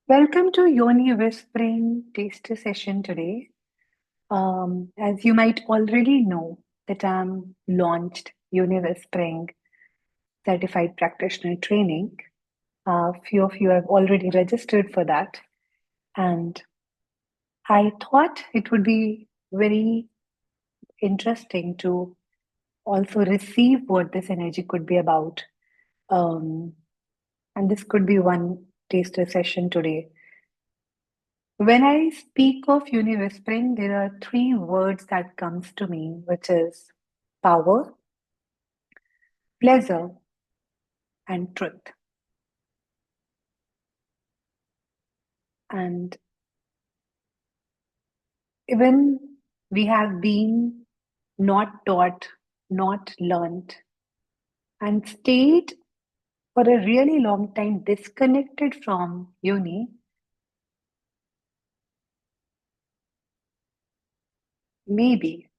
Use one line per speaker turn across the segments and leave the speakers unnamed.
Welcome to Yoni Whispering Taster Session today. As you might already know, that I'm launched Yoni Whispering Certified Practitioner Training. A few of you have already registered for that, and I thought it would be very interesting to also receive what this energy could be about. Um, and this could be one taster session today. When I speak of uni whispering, there are three words that comes to me, which is power, pleasure, and truth. And even we have been not taught, not learned, and stayed for a really long time disconnected from uni, maybe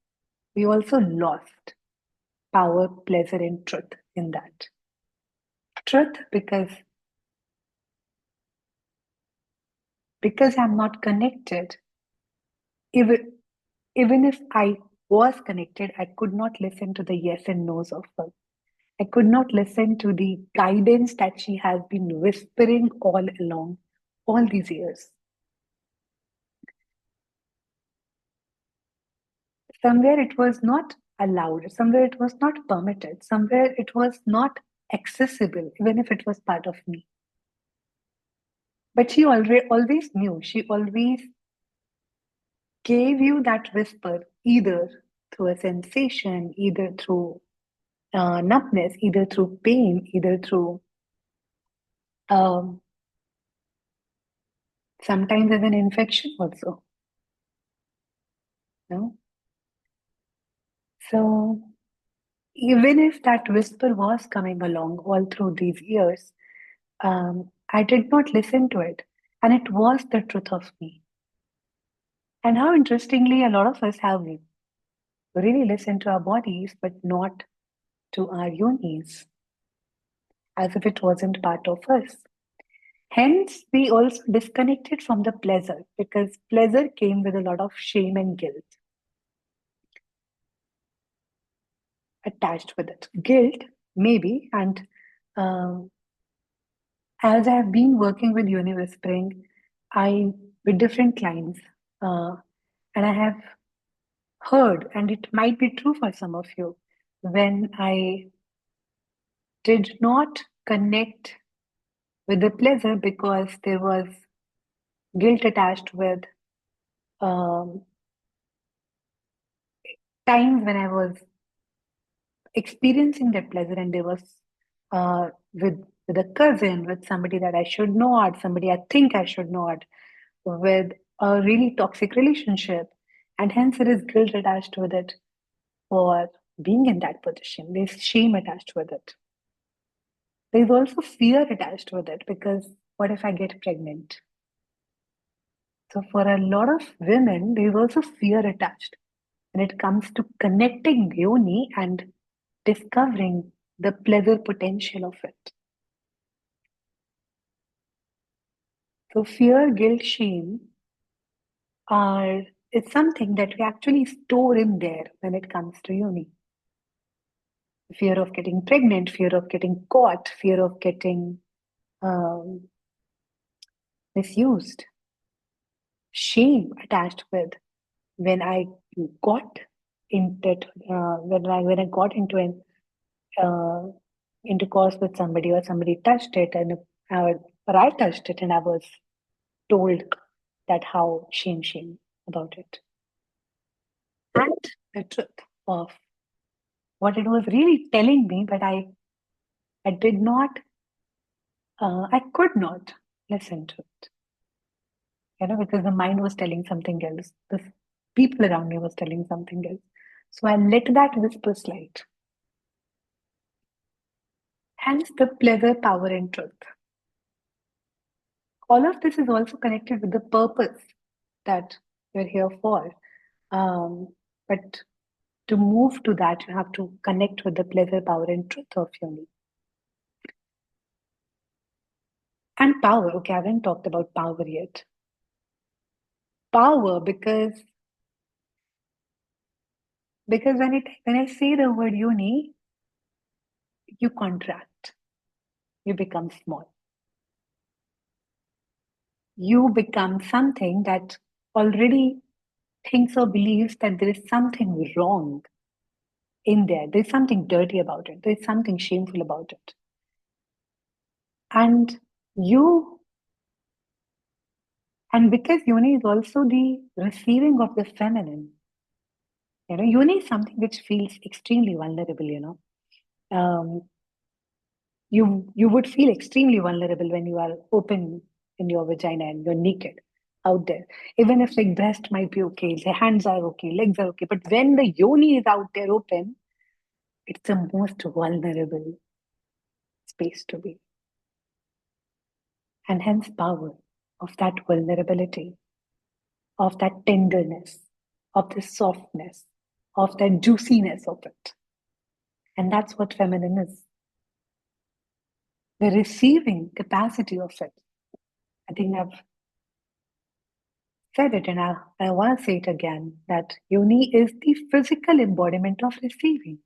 we also lost power, pleasure, and truth in that. Truth because I'm not connected. Even Even if I was connected, I could not listen to the yes and no's of her. I could not listen to the guidance that she has been whispering all along, all these years. Somewhere it was not allowed, somewhere it was not permitted, somewhere it was not accessible, even if it was part of me. But she always knew, she always gave you that whisper, either through a sensation, either through numbness, either through pain, either through um, sometimes as an infection also. No? So even if that whisper was coming along all through these years, I did not listen to it. And it was the truth of me. And how interestingly, a lot of us have really listened to our bodies, but not to our yonis, as if it wasn't part of us. Hence, we also disconnected from the pleasure because pleasure came with a lot of shame and guilt attached with it. Guilt, maybe, and um, as I have been working with Uni Whispering, I with different clients, uh, and I have heard, and it might be true for some of you, when I did not connect with the pleasure because there was guilt attached with um, times when I was experiencing that pleasure, and there was uh, with with a cousin, with somebody that I should not, somebody I think I should not, with a really toxic relationship, and hence there is guilt attached with it for being in that position. There's shame attached with it. There's also fear attached with it because what if I get pregnant? So for a lot of women, there's also fear attached when it comes to connecting yoni and discovering the pleasure potential of it. So fear, guilt, shame are it's something that we actually store in there when it comes to yoni. Fear of getting pregnant, fear of getting caught, fear of getting um, misused, shame attached with when I got into when I got into an uh, intercourse with somebody or somebody touched it and or I touched it and I was told that how shame about it and the truth of what it was really telling me, but I did not I could not listen to it, because the mind was telling something else. The people around me was telling something else. So I let that whisper slide. Hence the pleasure, power, and truth. All of this is also connected with the purpose that we're here for. But to move to that, you have to connect with the pleasure, power, and truth of your need. And power. Okay, I haven't talked about power yet. Power because when I say the word Yoni, you contract, you become small, you become something that already thinks or believes that there is something wrong in there. There's something dirty about it. There's something shameful about it. And you, and because Yoni is also the receiving of the feminine, Yoni is something which feels extremely vulnerable. Um, you would feel extremely vulnerable when you are open in your vagina and you're naked out there. Even if like breast might be okay, the hands are okay, legs are okay, but when the yoni is out there open, it's the most vulnerable space to be. And hence power of that vulnerability, of that tenderness, of the softness, of that juiciness of it. And that's what feminine is. The receiving capacity of it. I think I've said it and I want to say it again that Yoni is the physical embodiment of receiving.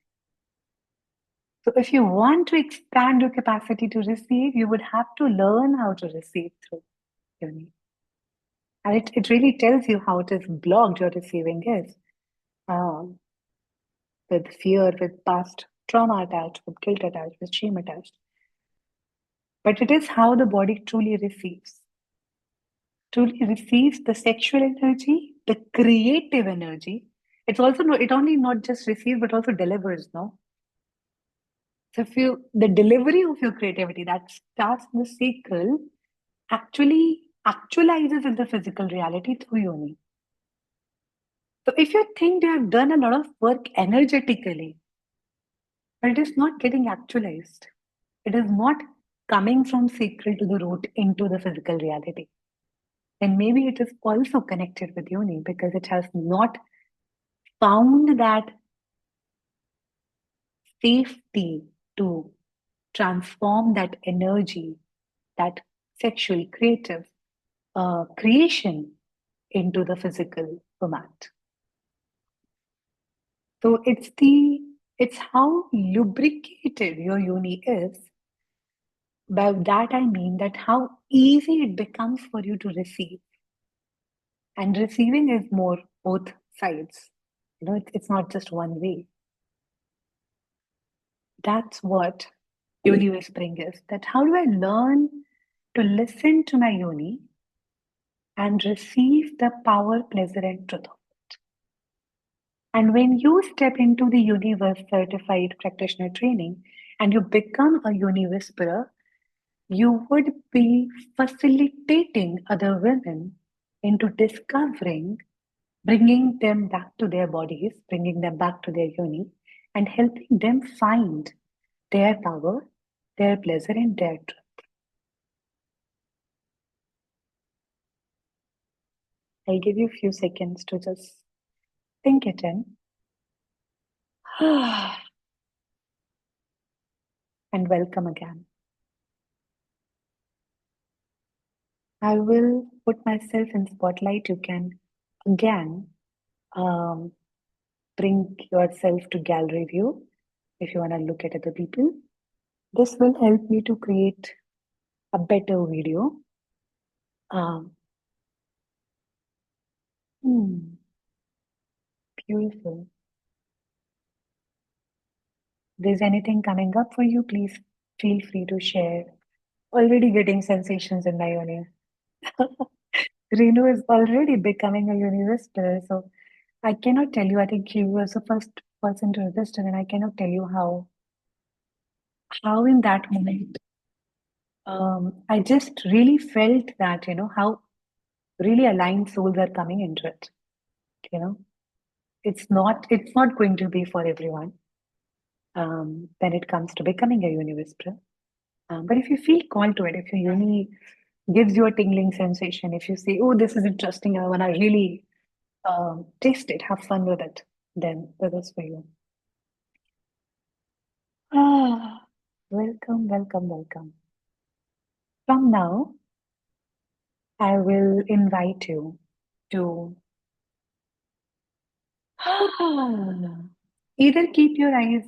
So if you want to expand your capacity to receive, you would have to learn how to receive through Yoni. And it really tells you how it is blocked your receiving is. Um, with fear, with past trauma attached, with guilt attached, with shame attached. But it is how the body truly receives the sexual energy, the creative energy. It's also no, it only not just receives but also delivers, no? So if you the delivery of your creativity that starts in the sacral actually actualizes in the physical reality through yoni. So if you think you have done a lot of work energetically, but it is not getting actualized, it is not coming from sacral to the root into the physical reality, then maybe it is also connected with yoni because it has not found that safety to transform that energy, that sexual creative creation into the physical format. So it's how lubricated your yoni is. By that I mean that how easy it becomes for you to receive. And receiving is more both sides. It's not just one way. That's what yoni whispering is. That how do I learn to listen to my yoni and receive the power, pleasure, and truth of it. And when you step into the universe certified practitioner training and you become a uni whisperer, you would be facilitating other women into discovering, bringing them back to their bodies, bringing them back to their yoni, and helping them find their power, their pleasure, and their truth. I'll give you a few seconds to just think it in. And welcome again. I will put myself in spotlight. You can again um, bring yourself to gallery view if you want to look at other people. This will help me to create a better video. Um, Beautiful. If there's anything coming up for you, please feel free to share. Already getting sensations in my yoni. Renu is already becoming a uni whisperer, so I cannot tell you. I think he was the first person to register, and I cannot tell you how in that moment I just really felt that how really aligned souls are coming into it. You know, it's not going to be for everyone when it comes to becoming a uni whisperer. But if you feel called to it, if your uni gives you a tingling sensation, if you say, "Oh, this is interesting, I want to really taste it, have fun with it," then that is for you. Ah, welcome, welcome, welcome. From now, I will invite you to either keep your eyes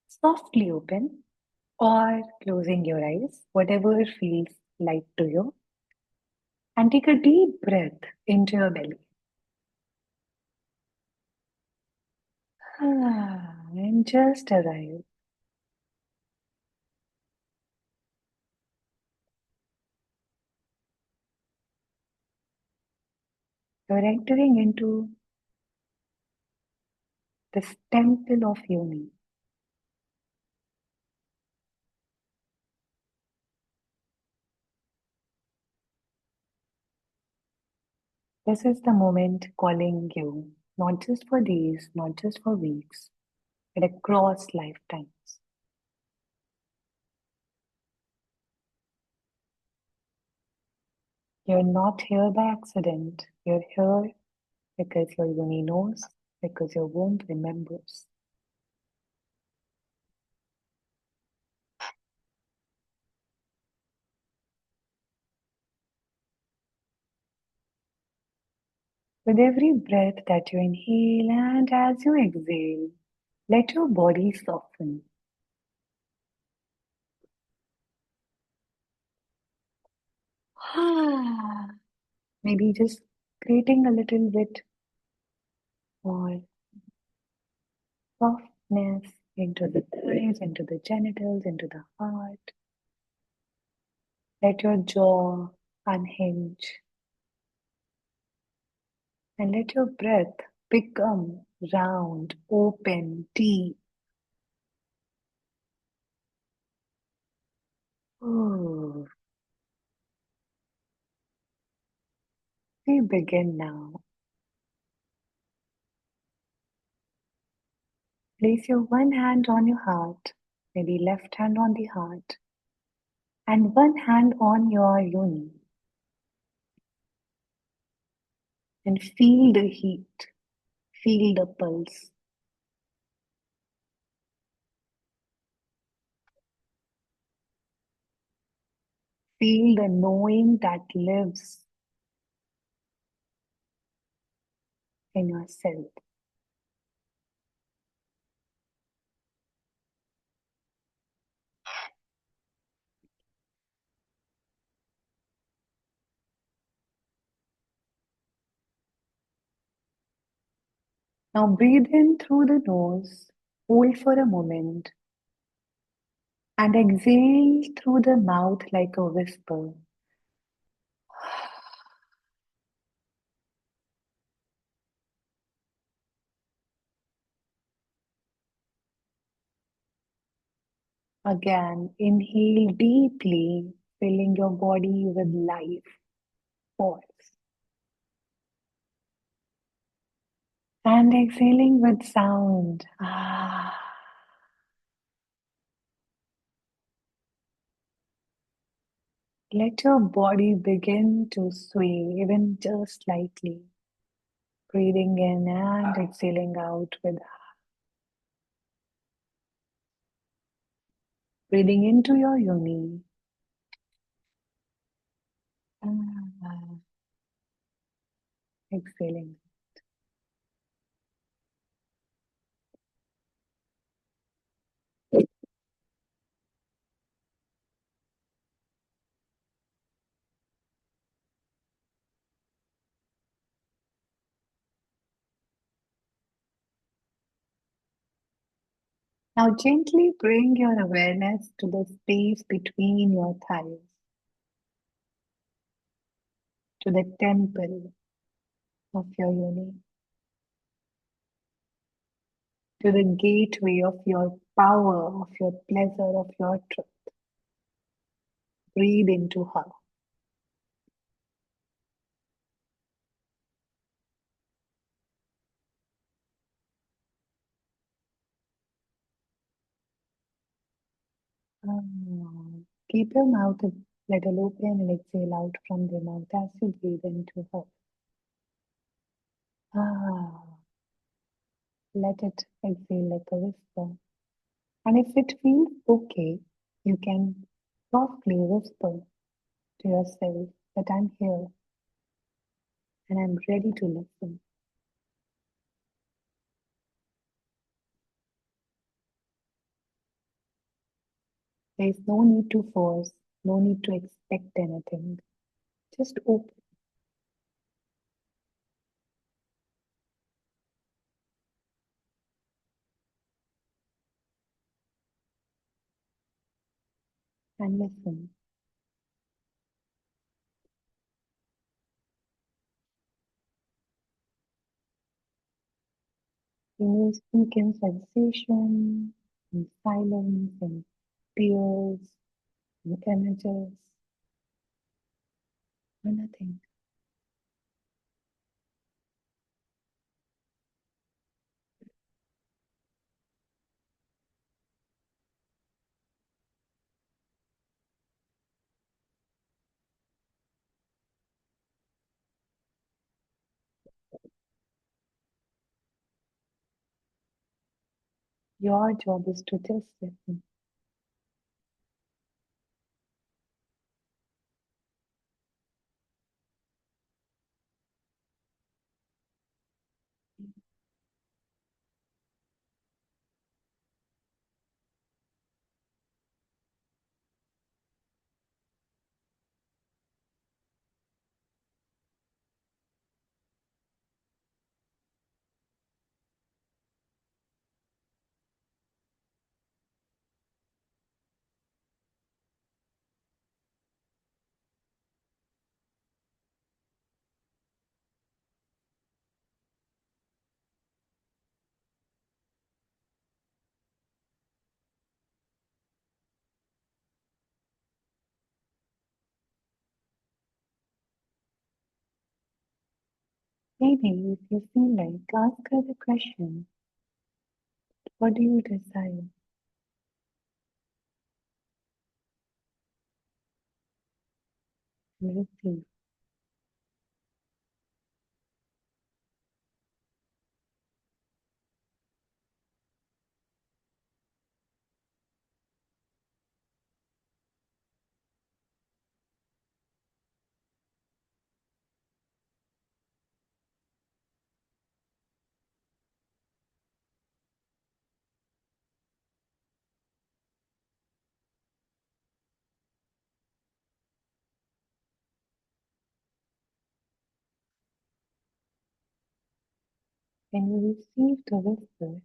softly open or closing your eyes, whatever feels light to you, and take a deep breath into your belly. And just arrive. You're entering into this temple of Yoni. This is the moment calling you, not just for days, not just for weeks, but across lifetimes. You're not here by accident. You're here because your Yoni knows, because your womb remembers. With every breath that you inhale and as you exhale, let your body soften. Maybe just creating a little bit more softness into the thighs, into the genitals, into the heart. Let your jaw unhinge and let your breath become round, open, deep. Ooh. We begin now. Place your one hand on your heart, maybe left hand on the heart, and one hand on your yoni, and feel the heat, feel the pulse. Feel the knowing that lives in yourself. Now breathe in through the nose, hold for a moment, and exhale through the mouth like a whisper. Again, inhale deeply, filling your body with life, force. And exhaling with sound. Let your body begin to sway, even just slightly. Breathing in and exhaling out with breathing into your yoni. Ah, exhaling. Now gently bring your awareness to the space between your thighs, to the temple of your yoni, to the gateway of your power, of your pleasure, of your truth. Breathe into her. Ah, keep your mouth a little open and exhale out from the mouth as you breathe into her. Ah, let it exhale like a whisper. And if it feels okay, you can softly whisper, to yourself that I'm here and I'm ready to listen. There is no need to force, no need to expect anything. Just open and listen. You may speak in sensation, in silence, in tears, in images, or nothing. Your job is to just listen. Maybe if you feel like, ask her the question, what do you desire? And receive. When you receive the whisper,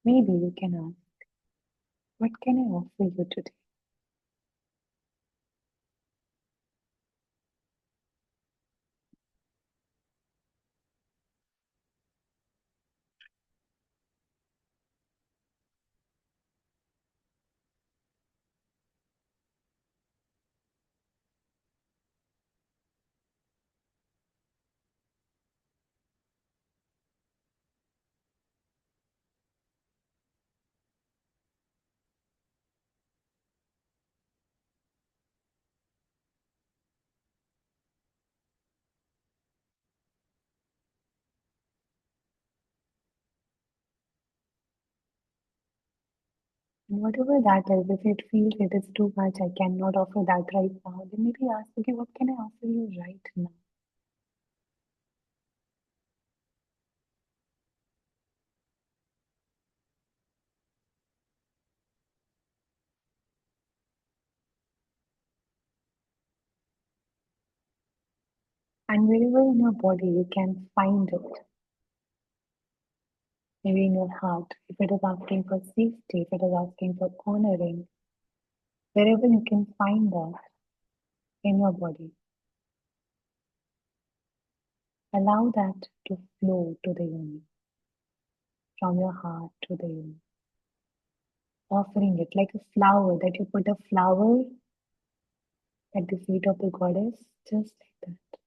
maybe you can ask, what can I offer you today? And whatever that is, if it feels it is too much, I cannot offer that right now, then maybe ask, okay, what can I offer you right now? And wherever in your body you can find it, maybe in your heart, if it is asking for safety, if it is asking for honoring, wherever you can find that in your body, allow that to flow to the Yoni, from your heart to the Yoni, offering it like a flower that you put a flower at the feet of the goddess, just like that.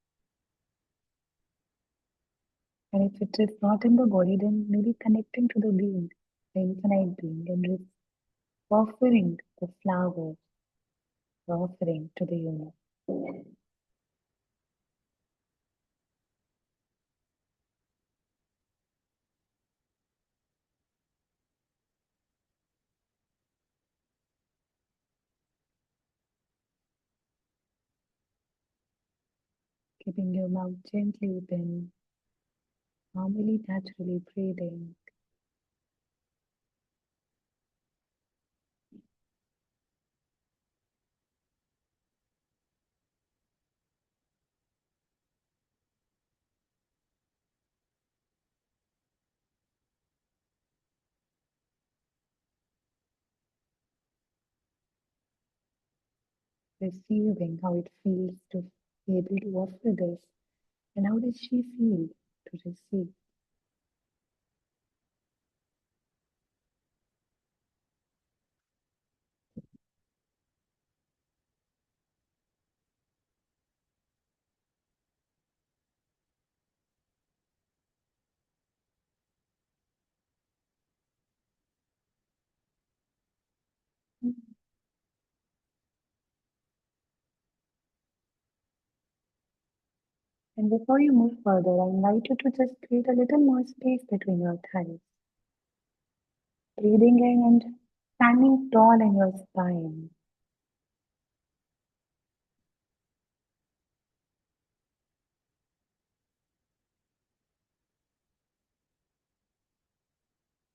And if it is not in the body, then maybe connecting to the being, the infinite being, and just offering the flower, the offering to the Yoni. keeping your mouth gently open, normally, naturally breathing. Receiving how it feels to be able to offer this, and how does she feel to receive? And before you move further, I invite you to just create a little more space between your thighs, breathing in and standing tall in your spine.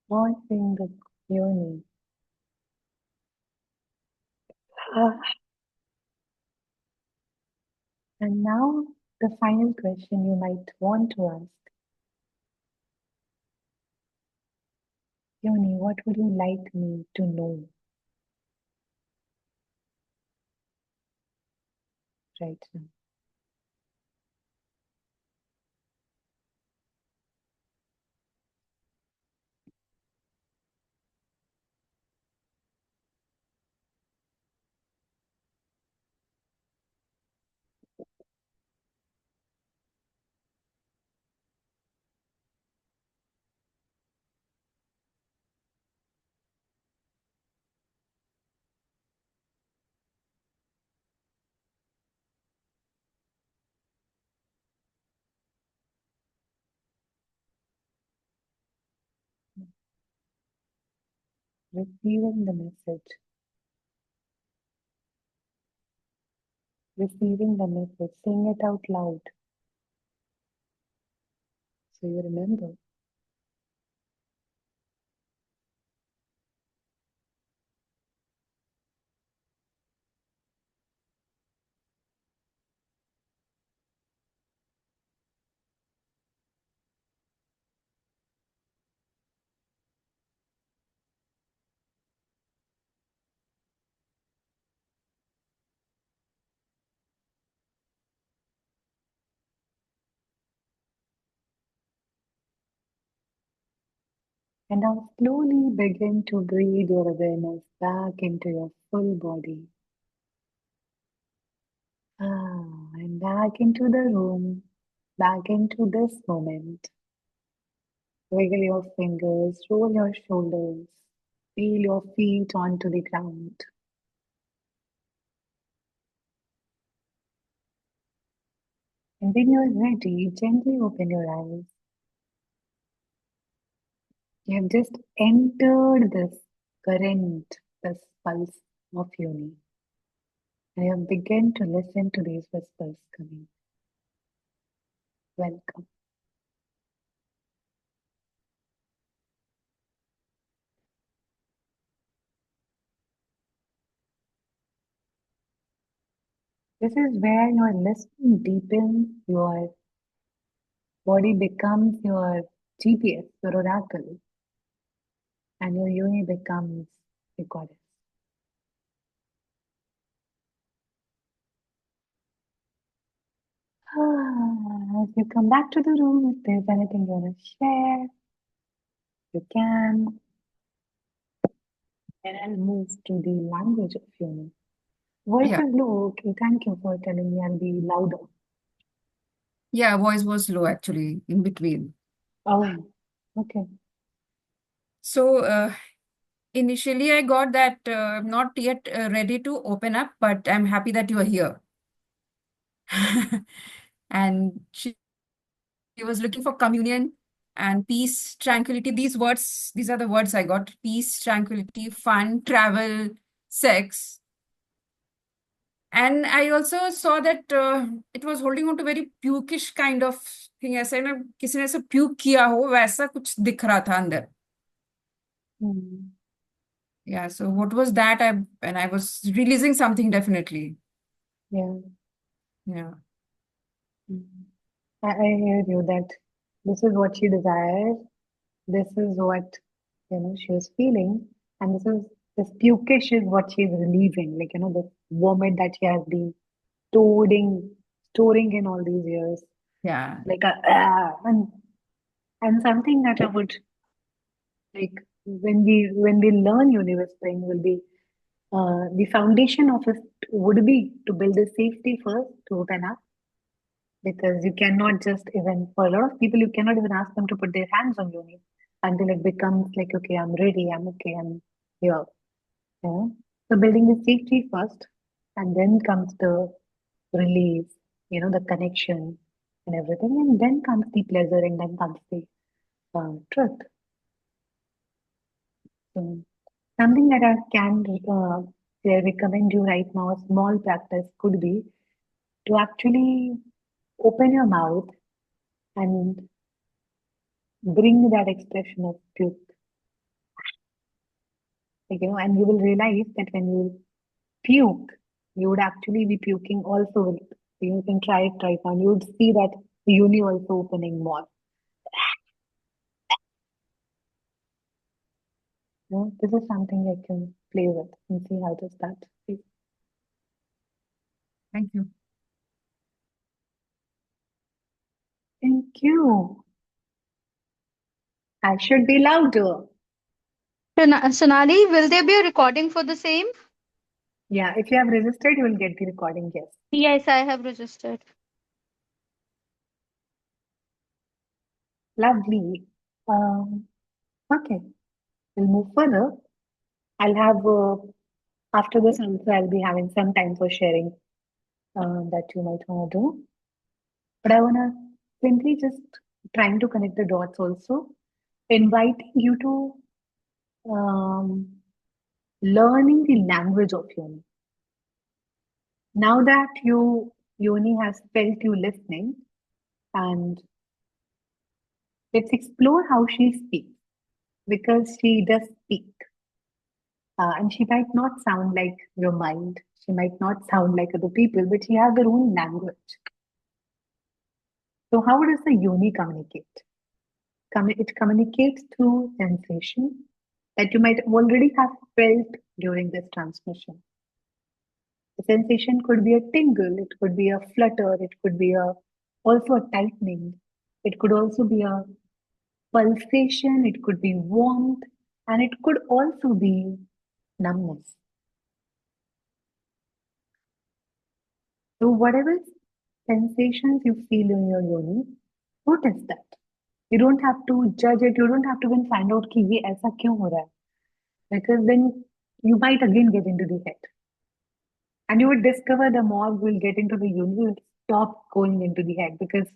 Voicing the yoni. Ah, and now the final question you might want to ask. Yoni, what would you like me to know right now? Receiving the message, receiving the message, saying it out loud so you remember. And now slowly begin to breathe your awareness back into your full body. And back into the room, back into this moment. Wiggle your fingers, roll your shoulders, feel your feet onto the ground. And when you're ready, gently open your eyes. You have just entered this current, this pulse of Yoni. And you have begun to listen to these whispers coming. Welcome. This is where your listening deepens, your body becomes your GPS, your oracle, and your Yoni becomes the goddess. As you come back to the room, if there's anything you want to share, you can. And I'll move to the language of Yoni. Voice
Yeah,
is low. Okay, thank you for telling me I'll be louder.
yeah, voice was low actually in between.
Oh, okay.
So initially I got that I'm not yet ready to open up, but I'm happy that you are here. And she was looking for communion and peace, tranquility. These words, these are the words I got: peace, tranquility, fun, travel, sex. And I also saw that it was holding on to very pukish kind of thing. ऐसे ना किसी ने ऐसे puke किया हो वैसा कुछ दिख रहा था अंदर.
Hmm.
Yeah, so what was that? And I was releasing something definitely.
Yeah.
Yeah.
Hmm. I hear you that this is what she desires. This is what she was feeling, and this pukish is what she's releasing. Like the vomit that she has been storing in all these years.
Yeah.
Like and something that I would like when we learn universe spring will be the foundation of it would be to build a safety first to open up, because you cannot just even for a lot of people you cannot even ask them to put their hands on Yoni until it becomes like, okay, I'm ready, I'm okay, I'm here. So building the safety first, and then comes the release, the connection and everything, and then comes the pleasure, and then comes the truth. So something that I can recommend you right now, a small practice could be to actually open your mouth and bring that expression of puke. Like, and you will realize that when you puke, you would actually be puking also. You can try it right now. You would see that uni also opening more. This is something I can play with and see how does that feel.
Thank you.
Thank you. I should be louder.
Sonali, will there be a recording for the same?
Yeah, if you have registered, you will get the recording. Yes.
Yes, I have registered.
Lovely. Um, okay, we'll move further. I'll have, after this also, I'll be having some time for sharing that you might want to do. But I want to simply just trying to connect the dots also, inviting you to learning the language of Yoni. Now that Yoni has felt you listening, and let's explore how she speaks, because she does speak. And she might not sound like your mind, she might not sound like other people, but she has her own language. So, how does the Yoni communicate? It communicates through sensation that you might already have felt during this transmission. The sensation could be a tingle, it could be a flutter, it could be also a tightening, it could also be a pulsation, it could be warmth, and it could also be numbness. So, whatever sensations you feel in your yoni, notice that. You don't have to judge it. You don't have to even find out कि ये ऐसा क्यों हो रहा है. Because then you might again get into the head. And you would discover the more will get into the yoni, you will stop going into the head, because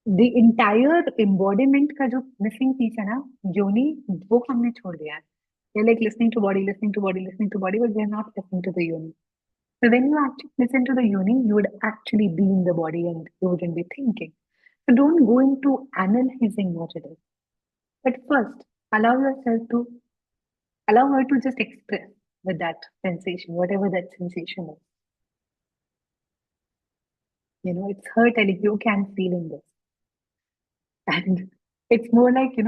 the entire embodiment का जो missing piece है ना, yoni, वो हमने छोड़ दिया है. We're like listening to body, listening to body, listening to body, but we're not listening to the yoni. So when you actually listen to the yoni, you would actually be in the body and you wouldn't be thinking. So don't go into analyzing what it is. But first, allow yourself to allow her to just express with that sensation, whatever that sensation is. It's her telling you can feeling this. And it's more like, I'm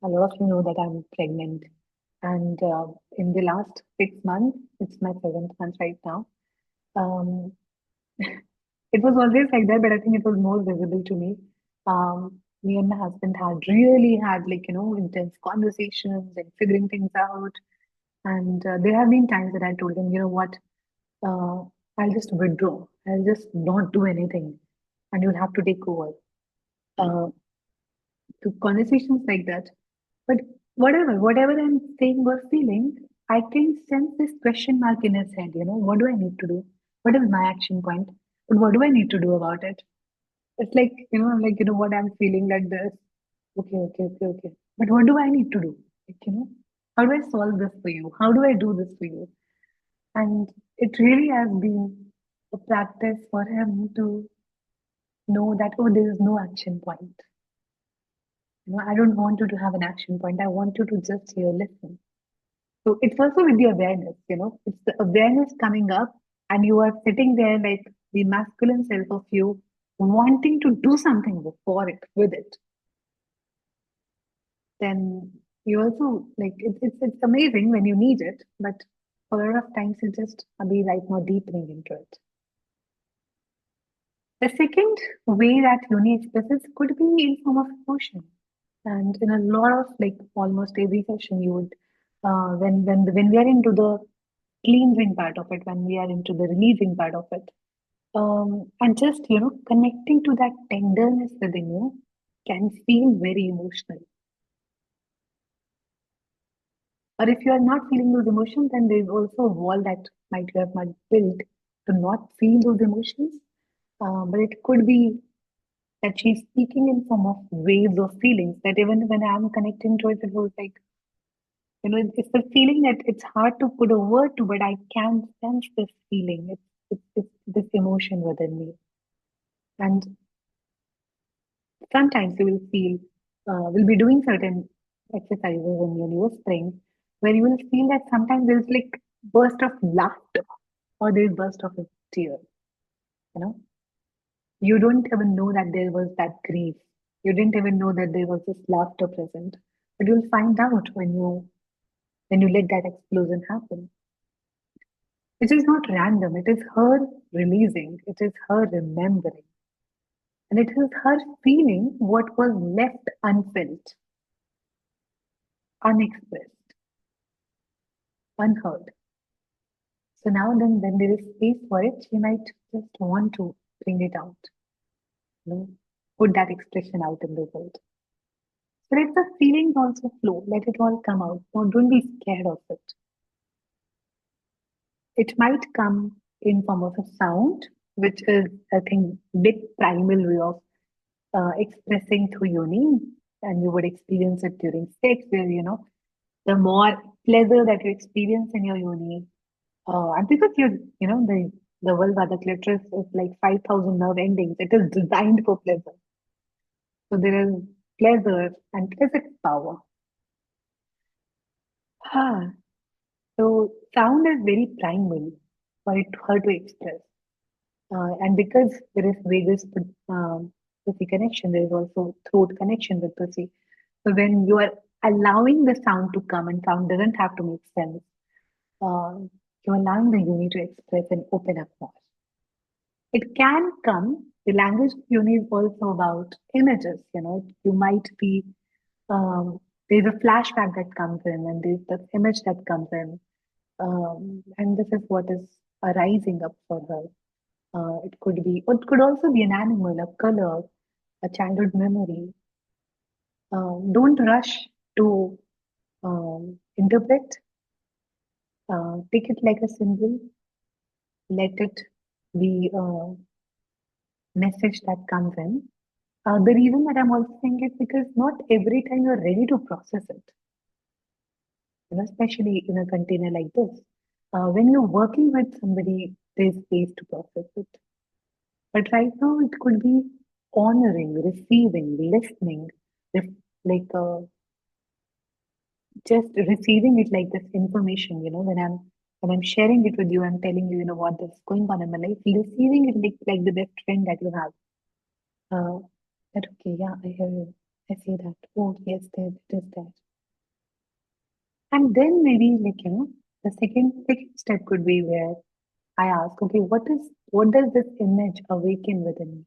a lot of you know that I'm pregnant. And in the last 6 months, it's my seventh month right now. Um, it was always like that, but I think it was more visible to me. Me and my husband had really had like, intense conversations and figuring things out. And there have been times that I told him, you know what, I'll just withdraw. I'll just not do anything. And you'll have to take over. Uh, to conversations like that. But whatever I'm saying or feeling, I can sense this question mark in his head. What do I need to do? What is my action point? But what do I need to do about it? It's like, I'm like, what I'm feeling like this. Okay, okay, okay, okay. But what do I need to do? Like, How do I solve this for you? How do I do this for you? And it really has been a practice for him to know that, oh, there is no action point. I don't want you to have an action point. I want you to just hear, listen. So it's also with the awareness. It's the awareness coming up, and you are sitting there like the masculine self of you wanting to do something for it, with it. Then you also like it's amazing when you need it, but a lot of times you just be like more deepening into it. The second way that Yoni expresses could be in form of emotion. And in a lot of like almost every session, you would when we are into the cleansing part of it, when we are into the releasing part of it, and just connecting to that tenderness within you can feel very emotional. Or if you are not feeling those emotions, then there's also a wall that might built to not feel those emotions. But it could be that she's speaking in form of waves of feelings that even when I'm connecting to it, it was like, it's a feeling that it's hard to put a word to, but I can sense this feeling. It's this emotion within me. And sometimes you will feel, we'll be doing certain exercises in your spring where you will feel that sometimes there's like burst of laughter or there's burst of a tear. You know, you don't even know that there was that grief. You didn't even know that there was this laughter present, but you'll find out when you let that explosion happen. It is not random. It is her releasing. It is her remembering. And it is her feeling what was left unfelt, unexpressed, unheard. So now then when there is space for it, she might just want to bring it out, you know, put that expression out in the world. So let the feelings also flow. Let it all come out. Don't be scared of it. It might come in form of a sound, which is, I think, big primal way of expressing through Yoni, and you would experience it during sex, where the more pleasure that you experience in your Yoni, and because the vulva, the clitoris is like 5,000 nerve endings. It is designed for pleasure. So there is pleasure and physics power. Ah, so sound is very primal for her to express. And because there is vagus pussy connection, there is also throat connection with pussy. So when you are allowing the sound to come, and sound doesn't have to make sense, uh, you're allowing the Yoni to express and open up more. It can come. The language of Yoni is also about images. You might be there's a flashback that comes in, and there's the image that comes in, and this is what is arising up for her. It could also be an animal, a color, a childhood memory. Don't rush to interpret. Take it like a symbol. Let it be a message that comes in. The reason that I'm also saying it because not every time you're ready to process it, especially in a container like this. When you're working with somebody, there's space to process it. But right now, it could be honoring, receiving, listening, ref- like just receiving it like this information. When I'm sharing it with you, I'm telling you, what is going on in my life. Receiving it like the best friend that you have. Uh, that okay, yeah, I hear you. I see that. Oh, yes, there, it is there. And then maybe the second step could be where I ask, okay, what does this image awaken within me?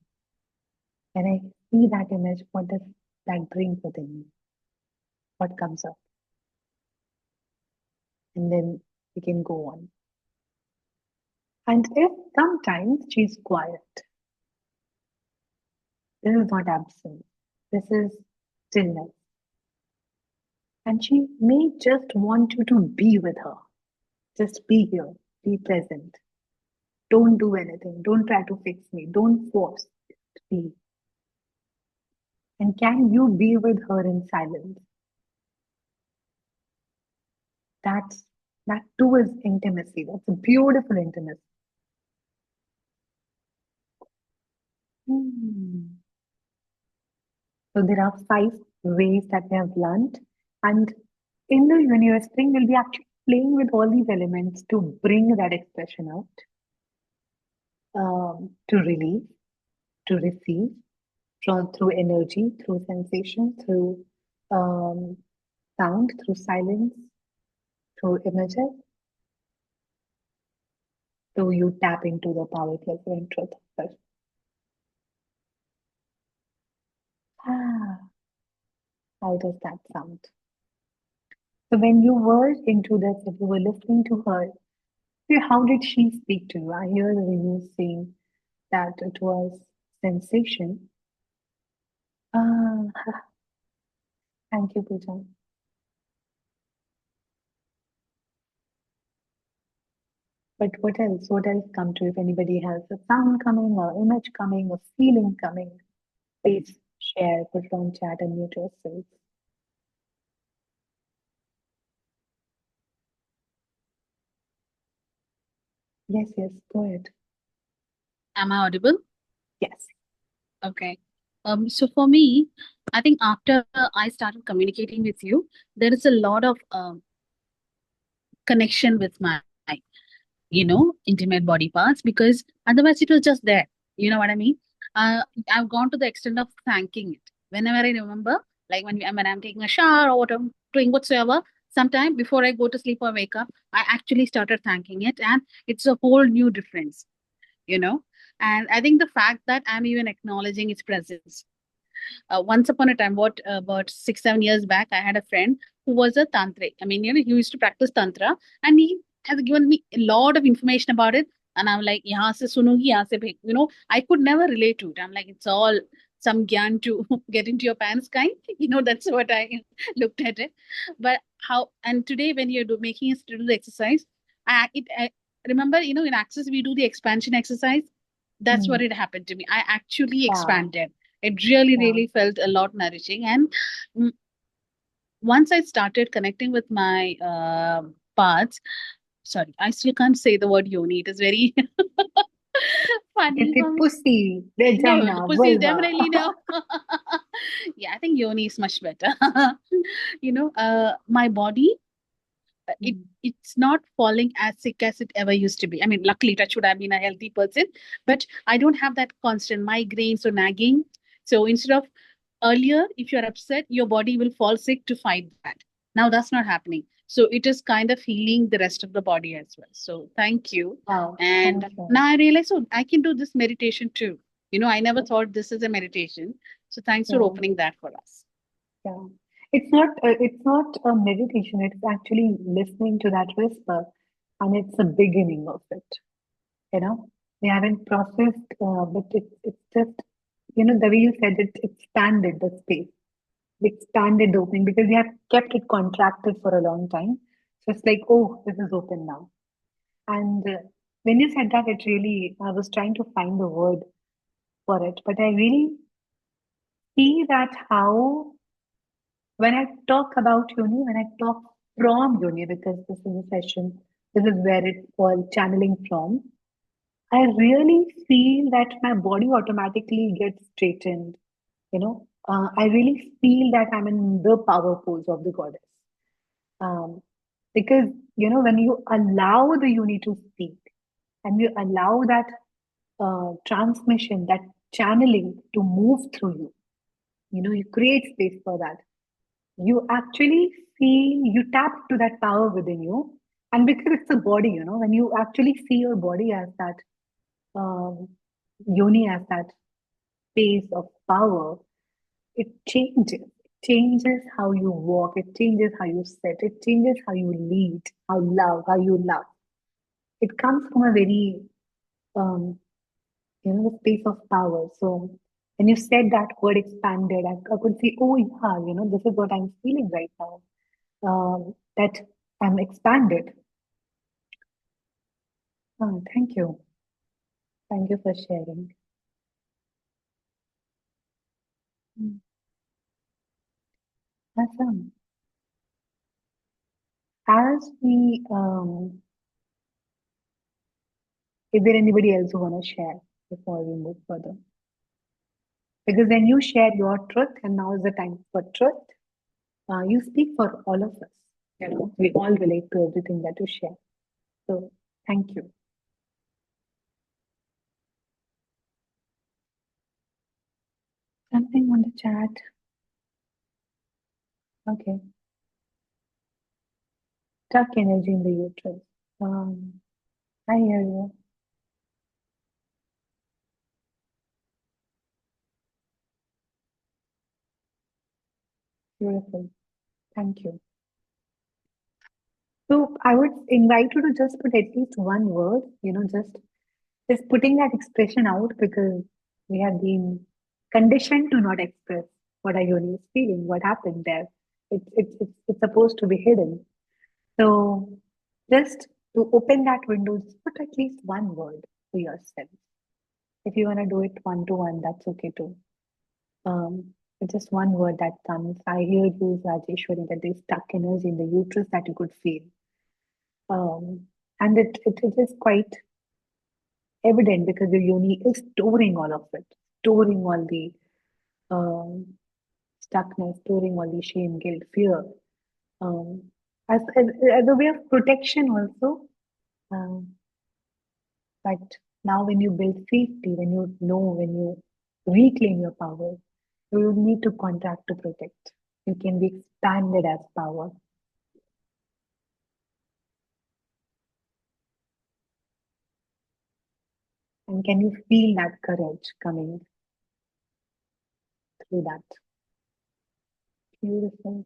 When I see that image, what does that bring within me? What comes up? And then we can go on. And if sometimes she's quiet, this is not absence. This is stillness. And she may just want you to be with her. Just be here, be present. Don't do anything. Don't try to fix me. Don't force. Be. And can you be with her in silence? That's that too is intimacy. That's a beautiful intimacy. Hmm. So there are 5 ways that we have learned, and in the universe thing, we'll be actually playing with all these elements to bring that expression out, to release, to receive from through energy, through sensation, through um, sound, through silence, through images. So you tap into the power, pleasure, and truth of it. Ah, how does that sound? So when you were into this, if you were listening to her, how did she speak to you? I hear the reviews saying that it was sensation. Ah, thank you, Pooja. But what else? What else come to if anybody has a sound coming, or image coming, or feeling coming? Please share, put it on chat, and mute yourselves. Yes, yes, go ahead.
Am I audible?
Yes.
Okay. So for me, I think after I started communicating with you, there is a lot of connection with my, intimate body parts, because otherwise it was just there. You know what I mean? I've gone to the extent of thanking it. Whenever I remember, like when I'm taking a shower or what I'm doing whatsoever, sometime before I go to sleep or wake up, I actually started thanking it, and it's a whole new difference, you know. And I think the fact that I'm even acknowledging its presence. Once upon a time, what about 6 7 years back, I had a friend who was a tantric. I mean, he used to practice tantra, and he has given me a lot of information about it. And I'm like, yahan se sunungi, yahan se I could never relate to it. I'm like, it's all some gyan to get into your pants kind. That's what I looked at it. But how? And today, when you're making us to do the exercise, I remember, in Access we do the expansion exercise. That's what
Hmm.
it happened to me. I actually
Yeah,
expanded. It really,
yeah.
really felt a lot nourishing. And mm, once I started connecting with my parts, sorry, I still can't say the word yoni. It is very
It's
funny
a
for me.
pussy,
No,
vagina,
pussy is
vulva.
definitely no. Yeah, I think yoni is much better. My body, it
Hmm.
it's not falling as sick as it ever used to be. I mean, luckily, touch wood, I've been a healthy person, but I don't have that constant migraines or nagging. So instead of earlier, if you're upset, your body will fall sick to fight that. Now that's not happening. So it is kind of healing the rest of the body as well. So thank you.
Wow,
And
thank you.
now I realize, oh, I can do this meditation too. I never thought this is a meditation. So thanks for
Yeah,
opening that for us.
yeah. It's not a meditation. It's actually listening to that whisper, and it's the beginning of it. You know, we haven't processed, but it's just, the way you said it expanded the space, expanded the opening because we have kept it contracted for a long time. So it's like, oh, this is open now. And when you said that, it really, I was trying to find the word for it, but I really see that how, when I talk about Yoni, when I talk from Yoni, because this is a session, this is where it's all channeling from, I really feel that my body automatically gets straightened. I really feel that I'm in the power pose of the goddess. Um, because, when you allow the Yoni to speak and you allow that transmission, that channeling to move through you, you create space for that. You actually feel, you tap to that power within you. And because it's a body, when you actually see your body as that um, yoni, as that space of power, it changes. It changes how you walk, it changes how you sit, it changes how you lead, how you love. It comes from a very um, the space of power. So when you said that word expanded, I could see, oh yeah, this is what I'm feeling right now. That I'm expanded. Oh, thank you. Thank you for sharing. Mm, awesome. As we, is there anybody else who want to share before we move further? Because when you share your truth, and now is the time for truth, you speak for all of us. You know, we all relate to everything that you share. So thank you. Something on the chat. Okay. Stuck energy in the uterus. I hear you. Beautiful. Thank you. So I would invite you to just put at least one word, just putting that expression out, because we have been conditioned to not express what our yoni is feeling, what happened there. It's supposed to be hidden. So just to open that window, just put at least one word for yourself. If you want to do it one to one, that's okay too. It's just one word that comes. I hear you, Rajeshwari, that there's stuck energy in the uterus that you could feel. And it is quite evident because the yoni is storing all of it, storing all the um, stuckness, storing all the shame, guilt, fear, um, as a way of protection also. Um, but now, when you build safety, when you know, when you reclaim your power, you don't need to contract to protect. You can be expanded as power. And can you feel that courage coming through that? Beautiful.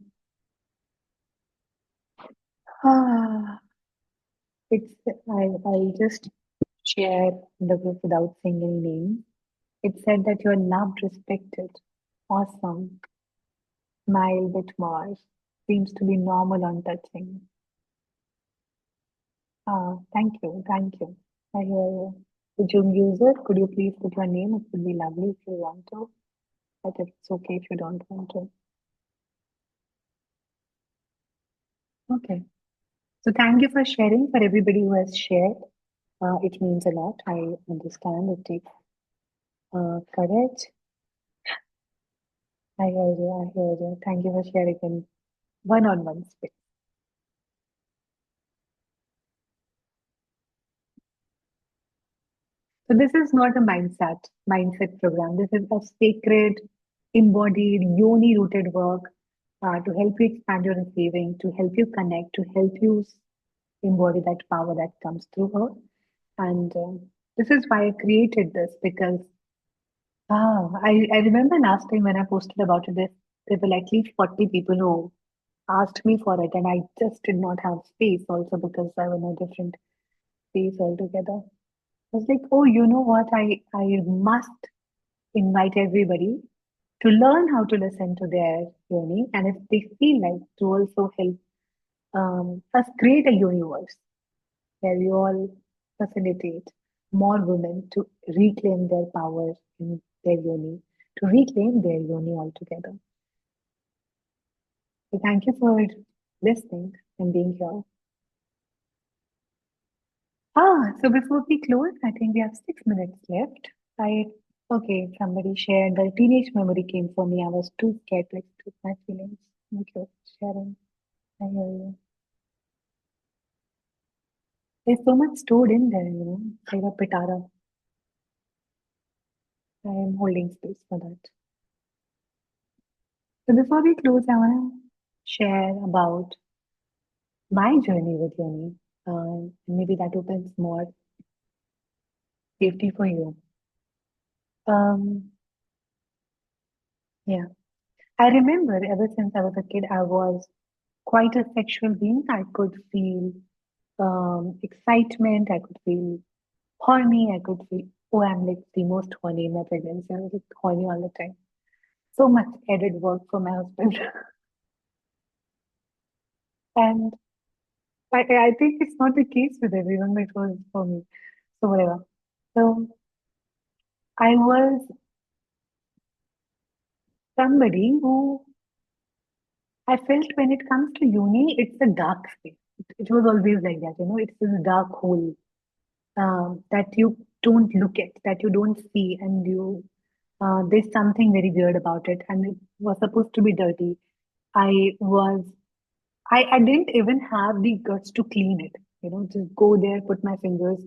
Ah, I'll just share the group without saying any names. It said that you're loved, respected, awesome, smile bit more, seems to be normal on touching. Thank you, thank you. I hear you. The Zoom user, could you please put your name? It would be lovely if you want to, but it's okay if you don't want to. Okay. So thank you for sharing. For everybody who has shared, it means a lot. I understand it takes courage. I hear you. I hear you. Thank you for sharing in one-on-one space. So this is not a mindset program. This is a sacred, embodied, yoni-rooted work to help you expand your receiving, to help you connect, to help you embody that power that comes through her. And this is why I created this, because I remember last time when I posted about it, there were at least 40 people who asked me for it, and I just did not have space also because I was in a different space altogether. I was like, oh, you know what? I must invite everybody to learn how to listen to their yoni, and if they feel like to also help us create a universe where we all facilitate more women to reclaim their power in their yoni, to reclaim their yoni altogether. So thank you for listening and being here. So before we close, I think we have 6 minutes left. Okay, somebody shared the teenage memory came for me. I was too scared to express my feelings. Thank you for sharing. I hear you. There's so much stored in there, like a pitara. I am holding space for that. So before we close, I want to share about my journey with Yoni. And maybe that opens more safety for you. Yeah. I remember ever since I was a kid, I was quite a sexual being. I could feel excitement. I could feel horny. I could feel, oh, I'm like the most horny in my pregnancy. I was like horny all the time. So much added work for my husband. And I think it's not the case with everyone, but it was for me. So whatever. So I was somebody who I felt when it comes to uni, it's a dark space. it was always like that, it's this dark hole that you don't look at, that you don't see, and there's something very weird about it, and it was supposed to be dirty. I was, I didn't even have the guts to clean it, just go there, put my fingers,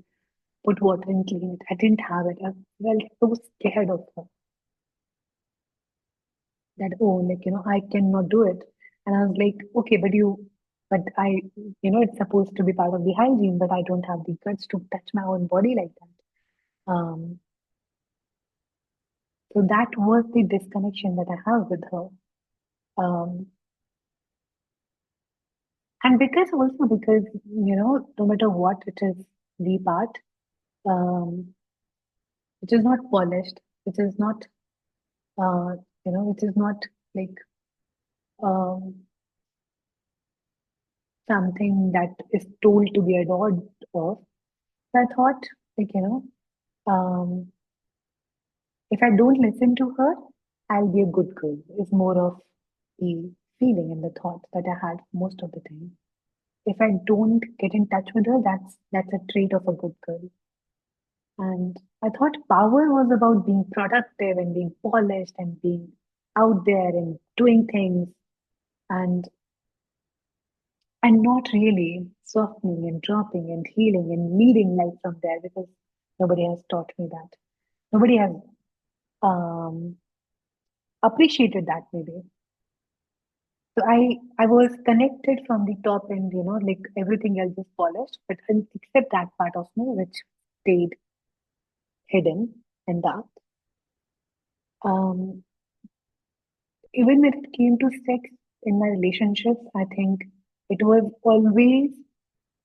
put water and clean it. I didn't have it. I felt so scared of her that, oh, like, I cannot do it. And I was like, okay, but it's supposed to be part of the hygiene, but I don't have the guts to touch my own body like that. So that was the disconnection that I have with her. Um, and because, no matter what it is, the part, which is not polished, which is not, which is not like, um, something that is told to be adored of. So I thought, like, if I don't listen to her, I'll be a good girl. Is more of the feeling and the thought that I had most of the time. If I don't get in touch with her, that's a trait of a good girl. And I thought power was about being productive and being polished and being out there and doing things and and not really softening and dropping and healing and needing light from there because nobody has taught me that. Nobody has um, appreciated that maybe. So I was connected from the top end, like everything else is polished, but except that part of me which stayed hidden and dark. Um, Even when it came to sex in my relationships, I think it was always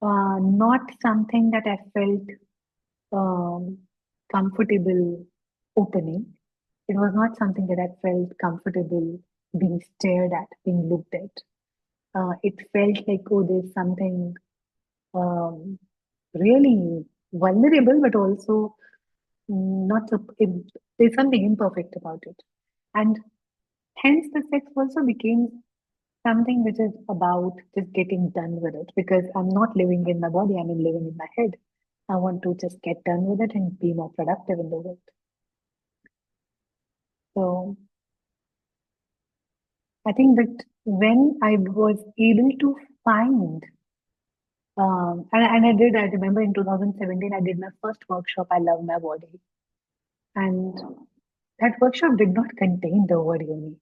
not something that I felt um, comfortable opening. It was not something that I felt comfortable being stared at, being looked at. It felt like, oh, there's something um, really vulnerable, but also not so, there's something imperfect about it. And hence the sex also became something which is about just getting done with it because I'm not living in my body, I'm living in my head. I want to just get done with it and be more productive in the world. So I think that when I was able to find, I remember in 2017, I did my first workshop, I Love My Body. And that workshop did not contain the word Yoni,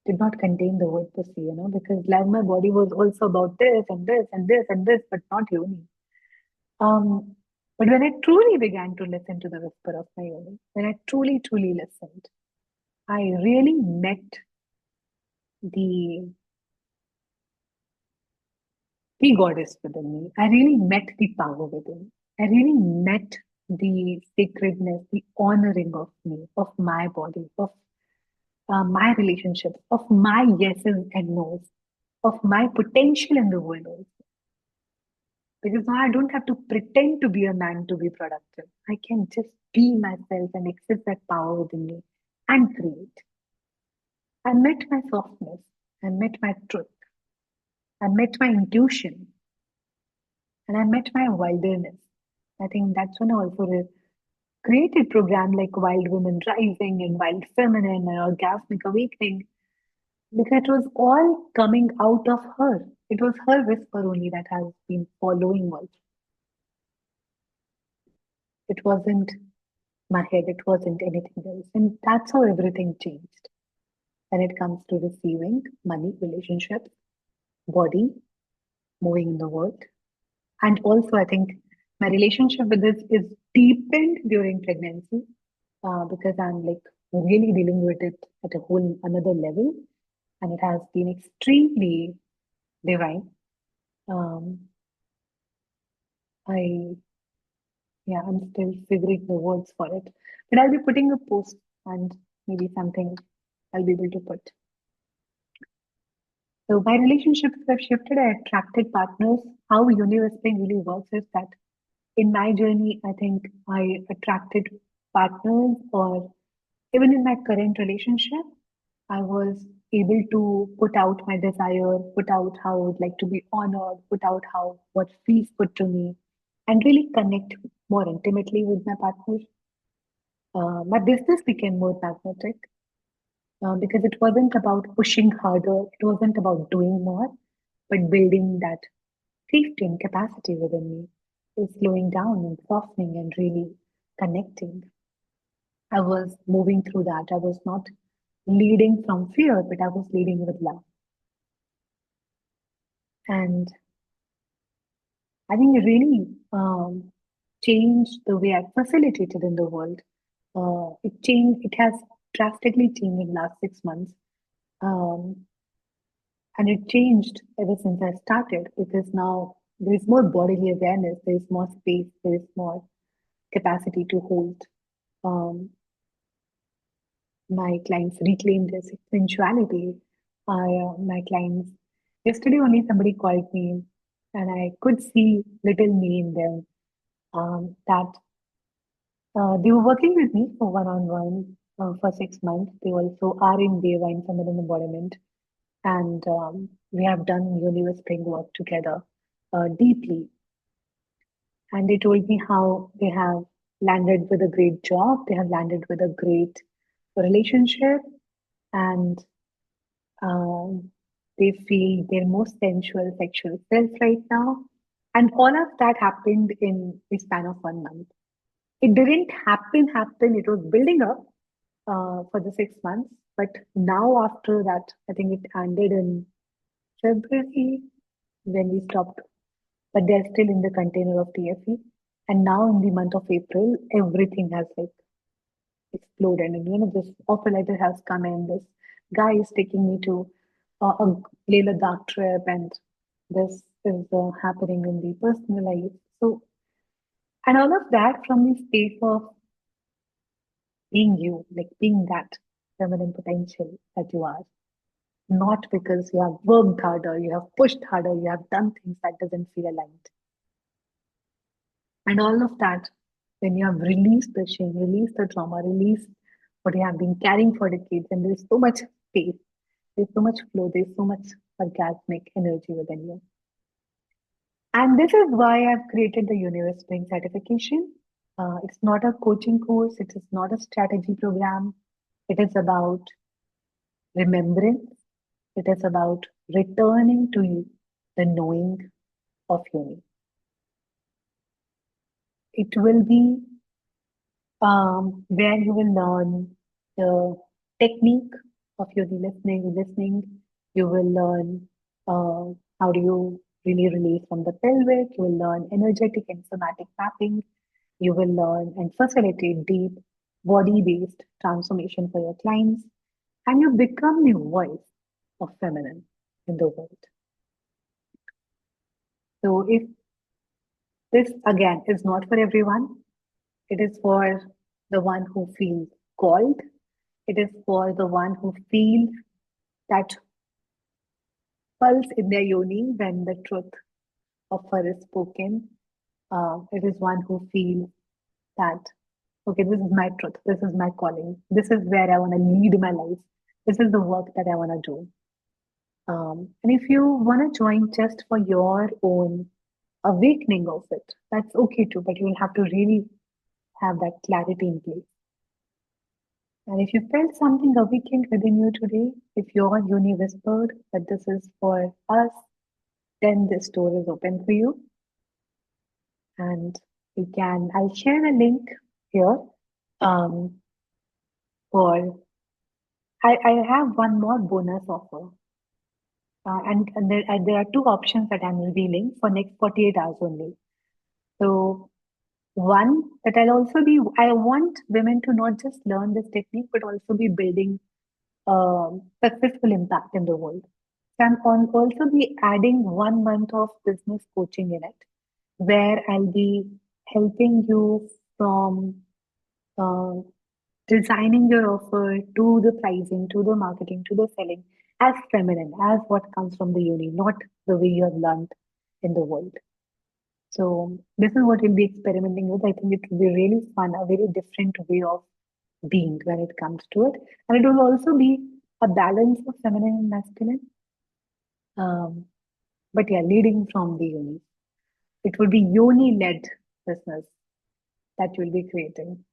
did not contain the word pussy, because Love My Body was also about this and this and this and this, but not Yoni. But when I truly began to listen to the whisper of my Yoni, when I truly, truly listened, I really met the the goddess within me. I really met the power within me. I really met the sacredness, the honoring of me, of my body, of my relationships, of my yeses and nos, of my potential in the world also. Because now I don't have to pretend to be a man to be productive. I can just be myself and access that power within me and create. I met my softness. I met my truth. I met my intuition. And I met my wilderness. I think that's when I also created programs like Wild Women Rising and Wild Feminine and Orgasmic Awakening because it was all coming out of her. It was her whisper only that has been following us. It wasn't my head, it wasn't anything else. And that's how everything changed when it comes to receiving money, relationships, body, moving in the world. And also, I think my relationship with this is deepened during pregnancy because I'm like really dealing with it at a whole another level. And it has been extremely divine. Um, I, yeah, I'm still figuring the words for it. But I'll be putting a post and maybe something I'll be able to put. So my relationships have shifted. I attracted partners. How universally really works is that in my journey, I think I attracted partners, or even in my current relationship, I was able to put out my desire, put out how I would like to be honored, put out how what feels good to me, and really connect more intimately with my partner. My business became more magnetic because it wasn't about pushing harder, it wasn't about doing more, but building that safety and capacity within me, is slowing down and softening and really connecting. I was moving through that. I was not leading from fear, but I was leading with love. And I think it really changed the way I facilitated in the world. It changed. It has drastically changed in the last 6 months, um, and it changed ever since I started because now there is more bodily awareness. There is more space. There is more capacity to hold. Um, my clients reclaim their sensuality. My clients, yesterday only somebody called me and I could see little me in them that they were working with me for one-on-one for 6 months. They also are in Deva feminine embodiment. And we have done universe spring work together deeply. And they told me how they have landed with a great job, they have landed with a great relationship, and um, they feel their most sensual sexual self right now. And all of that happened in the span of 1 month. It didn't happen. It was building up for the 6 months. But now, after that, I think it ended in February when we stopped. But they're still in the container of TFE. And now, in the month of April, everything has like exploded. And this offer letter has come in. This guy is taking me to a Leh Ladakh trip, and this is happening in the personal life. So, and all of that from the space of being you, like being that feminine potential that you are. Not because you have worked harder, you have pushed harder, you have done things that doesn't feel aligned. And all of that, when you have released the shame, released the trauma, released what you have been carrying for decades, and there's so much space, there's so much flow, there's so much orgasmic energy within you. And this is why I've created the Universe Spring certification. It's not a coaching course, it is not a strategy program. It is about remembrance, it is about returning to the knowing of Yoni. It will be where you will learn the technique of Yoni listening. You will learn how do you really release from the pelvic. You will learn energetic and somatic mapping. You will learn and facilitate deep body-based transformation for your clients. And you become the voice of feminine in the world. So if this again is not for everyone, it is for the one who feels called. It is for the one who feels that pulse in their yoni when the truth of her is spoken. It is one who feels that, okay, this is my truth, this is my calling, this is where I want to lead my life, this is the work that I want to do. And if you want to join just for your own awakening of it, that's okay too, but you will have to really have that clarity in place. And if you felt something awakened within you today, if your uni whispered that this is for us, then this door is open for you. And I'll share a link here for, I have one more bonus offer. And there are two options that I'm revealing for next 48 hours only. So one, that I want women to not just learn this technique, but also be building successful impact in the world. So I'm also be adding 1 month of business coaching in it, where I'll be helping you from uh, designing your offer to the pricing, to the marketing, to the selling as feminine, as what comes from the uni, not the way you have learned in the world. So this is what we'll be experimenting with. I think it will be really fun, a very different way of being when it comes to it. And it will also be a balance of feminine and masculine. But yeah, leading from the Yoni. It would be Yoni-led business that you'll be creating.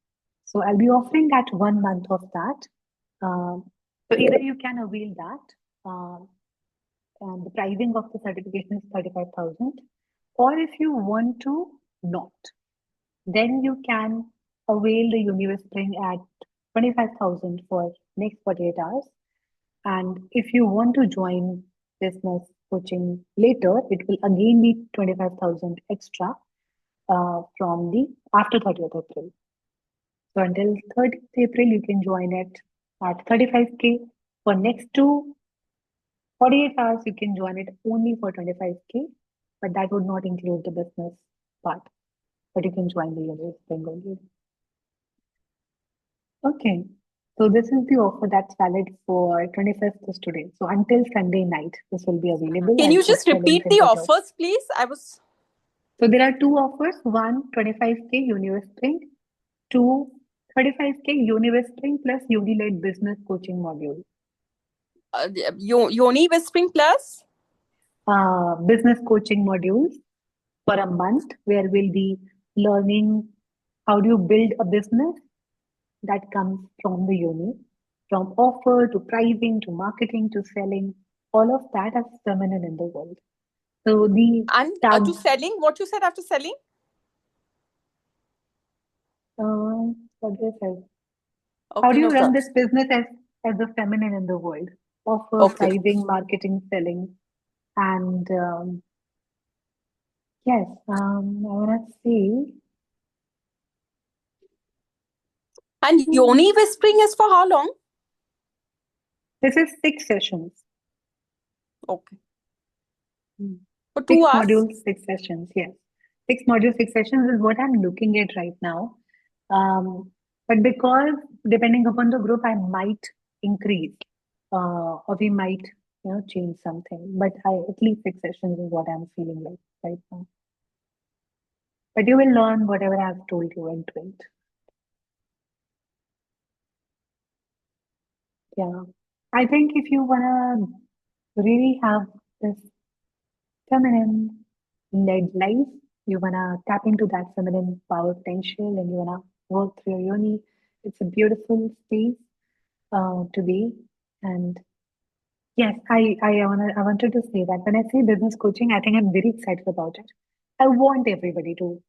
So I'll be offering that 1 month of that. So either you can avail that, and the pricing of the certification is 35,000, or if you want to not, then you can avail the Universe Spring at 25,000 for next 48 hours. And if you want to join business coaching later, it will again be 25,000 extra from the after 30th April. So until 30th April, you can join it at 35K. For next 48 hours, you can join it only for 25K, but that would not include the business part. But you can join the Universe Spring only. Okay. So this is the offer that's valid for 25th is today. So until Sunday night, this will be available.
Can
I'll
you
put
just
the link
repeat
in
the
below.
offers, please?
So there are two offers. One, 25K Universe Spring. Two, 35K Universe Spring plus Yoni-led business coaching module.
Yoni Whispering Plus?
Business coaching modules for a month where we'll be learning how do you build a business that comes from the Yoni, from offer to pricing to marketing to selling, all of that is feminine in the world. So the
And to selling, what you said after selling?
what they said.
Okay,
How do you
no
run
problem.
this business as a feminine in the world? Offer,
Okay.
pricing, marketing, selling, and yes, I want to see.
And Yoni Whispering is for how long?
This is 6 sessions.
Okay. For
6
2 hours?
modules, 6 sessions. Yes, 6 modules, 6 sessions is what I'm looking at right now. But because depending upon the group, I might increase, or we might, change something. But at least 6 sessions is what I'm feeling like right now. But you will learn whatever I've told you into it. Yeah, I think if you wanna really have this feminine led life, you wanna tap into that feminine power potential and you wanna work through your Yoni. It's a beautiful space to be. And yes, I wanted to say that when I say business coaching, I think I'm very excited about it. I want everybody to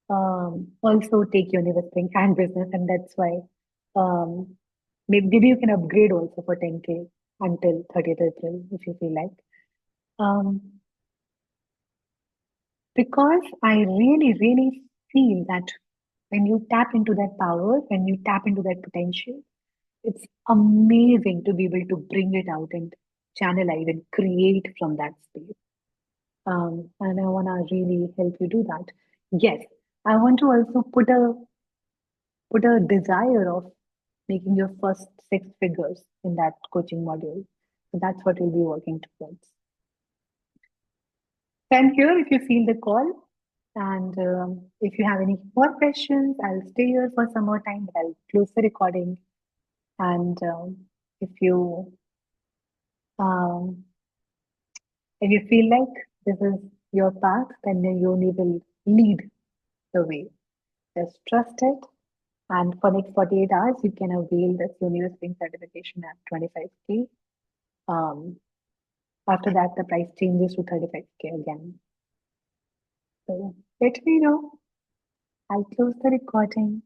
also take university and business, and that's why maybe you can upgrade also for 10K until 30th April if you feel like. Um, because I really, really feel that when you tap into that power, when you tap into that potential, it's amazing to be able to bring it out and channelize and create from that space. And I want to really help you do that. Yes, I want to also put a desire of making your first 6 figures in that coaching module. So that's what we'll be working towards. So I'm here if you feel the call. And if you have any more questions, I'll stay here for some more time, but I'll close the recording. And um, if you feel like this is your path, then the Yoni will lead the way. Just trust it. And for next 48 hours, you can avail this Universe Spring certification at 25K. After that, the price changes to 35K again. So let me know. I'll close the recording.